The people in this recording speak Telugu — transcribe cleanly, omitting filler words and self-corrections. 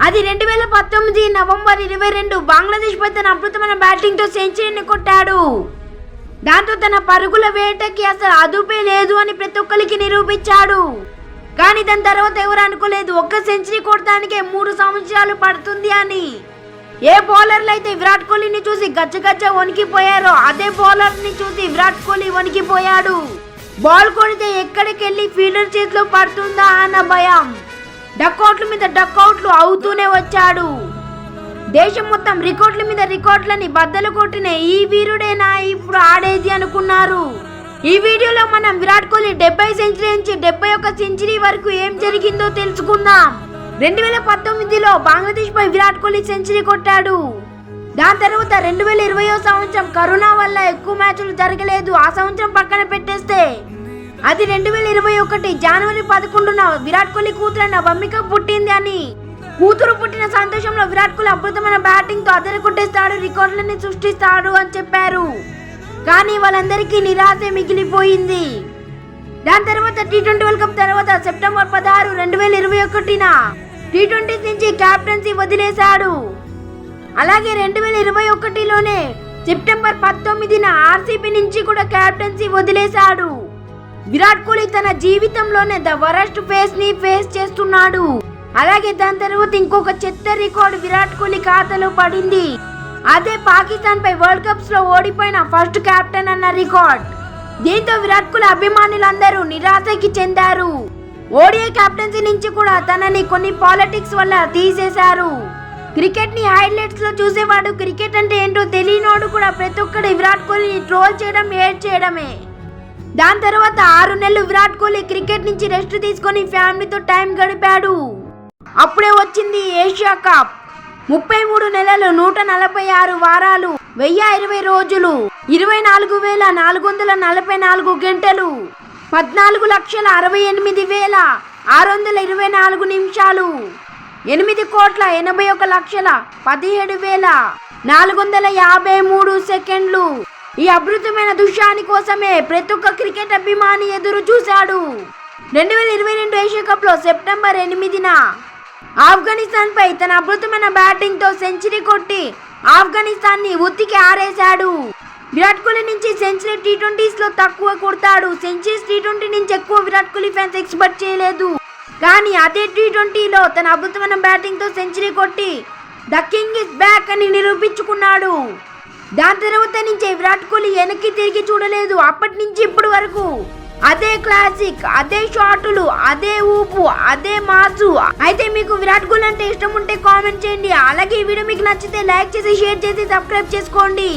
అది 2019 నవంబర్ 22 బంగ్లాదేశ్ పై తన అద్భుతమైన బ్యాటింగ్ తో సెంచరీని కొట్టాడు. దాంతో తన పరుగుల వేటకి అసలు అదుపే లేదు అని ప్రతి ఒక్కరికి నిరూపించాడు. కానీ దాని తర్వాత ఎవరు అనుకోలేదు ఒక్క సెంచరీ కొట్టడానికే 3 సంవత్సరాలు పడుతుంది అని. ఏ బౌలర్లు అయితే విరాట్ కోహ్లీని చూసి గచ్చగచ్చ వణికిపోయారో అదే బౌలర్ ని చూసి విరాట్ కోహ్లీ వణికిపోయాడు. బాల్ కొడితే ఎక్కడికెళ్ళి ఫీల్డర్ చేతిలో పడుతుందా అన్న భయం. డక్అవుట్ల మీద డక్అవుట్లు అవుతూనే వచ్చాడు. దేశం మొత్తం రికార్డుల మీద రికార్డులని బద్దలు కొట్టిన ఈ వీరుడేనా ఇప్పుడు ఆడేది అనుకున్నారు. ఈ వీడియోలో మనం విరాట్ కోహ్లీ 70 సెంచరీ నుంచి 71 సెంచరీ వరకు ఏం జరిగిందో తెలుసుకుందాం. 2019లో బంగ్లాదేశ్ పై విరాట్ కోహ్లీ సెంచరీ కొట్టాడు. దాని తర్వాత 2020 సంవత్సరం కరోనా వల్ల ఎక్కువ మ్యాచ్లు జరగలేదు. ఆ సంవత్సరం పక్కన పెట్టేస్తే అది 2021 జనవరి 11న విరాట్ కోహ్లీ కూతురైన వమ్మిక పుట్టింది అని. కూతురు పుట్టిన సంతోషంలో విరాట్ కోహ్లీ అద్భుతమైన బ్యాటింగ్ తో అదర కొట్టేస్తాడు, రికార్డులని సృష్టిస్తాడు అని చెప్పారు. కానీ వాళ్ళందరికీ నిరాశ మిగిలిపోయింది. దాని తర్వాత టీ20 వరల్డ్ కప్ తర్వాత సెప్టెంబర్ 16, 2021న టీ20 నుంచి కెప్టెన్సీ వదిలేశాడు. అలాగే 2021లోనే సెప్టెంబర్ 19న ఆర్సీబీ నుంచి కూడా కెప్టెన్సీ వదిలేశాడు. విరాట్ కోహ్లీ తన జీవితంలోనే ద వరస్ట్ ఫేస్ ని ఫేస్ చేస్తున్నాడు. అలాగే దాని తర్వాత ఇంకొక చెత్త రికార్డు విరాట్ కోహ్లీ ఖాతాలో పడింది. అదే పాకిస్తాన్ పై వరల్డ్ కప్స్ లో ఓడిపోయిన ఫస్ట్ కెప్టెన్ అన్న రికార్డ్. దీంతో విరాట్ కోహ్లీ అభిమానులందరూ నిరాశకి చెందారు. ఓడిఐ కెప్టెన్సీ నుంచి కూడా తనని కొన్ని పాలిటిక్స్ వల్ల తీసేశారు. క్రికెట్ ని హైలైట్స్ లో చూసేవాడు, క్రికెట్ అంటే ఏంటో తెలియనోడు కూడా ప్రతి ఒక్కడు విరాట్ కోహ్లీని ట్రోల్ చేయడం, ఏడ్ చేయడమే. దాని తర్వాత 6 నెలలు విరాట్ కోహ్లీ క్రికెట్ నుంచి రెస్ట్ తీసుకొని ఫ్యామిలీతో టైం గడిపాడు. అప్పుడే వచ్చింది ఏషియా కప్. 33 నెలలు, 146 వారాలు, 1020 రోజులు, 24,444 గంటలు, 14,68,624 నిమిషాలు, 8,81,17,453 సెకండ్లు. ఈ అద్భుతమైన దృశ్యాని కోసమే ప్రతి ఒక్క క్రికెట్ అభిమాని ఎదురు చూశాడు. 2022 ఏషియా కప్ లో సెప్టెంబర్ 8న ఆఫ్ఘనిస్తాన్ పై తన అద్భుతమైన బ్యాటింగ్ తో సెంచరీ కొట్టి ఆఫ్ఘనిస్తాన్ ని ఉతికి ఆరేశాడు. విరాట్ కోహ్లీ నుంచి సెంచరీ టీ20s లో తక్కువ కొడతాడు. సెంచరీస్ టీ20 నుంచి ఎక్కువ విరాట్ కోహ్లీ ఫ్యాన్స్ ఎక్స్పెక్ట్ చేయలేదు. కానీ అదే టీ20లో తన అద్భుతమైన బ్యాటింగ్ తో సెంచరీ కొట్టి ద కింగ్ ఇస్ బ్యాక్ అని నిరూపించుకున్నాడు. దాని తర్వాత నుంచే విరాట్ కోహ్లీ వెనక్కి తిరిగి చూడలేదు. అప్పటి నుంచి ఇప్పటి వరకు అదే క్లాసిక్, అదే షాటులు, అదే ఊపు, అదే మాసు. అయితే మీకు విరాట్ కోహ్లీ అంటే ఇష్టం ఉంటే కామెంట్ చేయండి. అలాగే ఈ వీడియో మీకు నచ్చితే లైక్ చేసి, షేర్ చేసి, సబ్స్క్రైబ్ చేసుకోండి.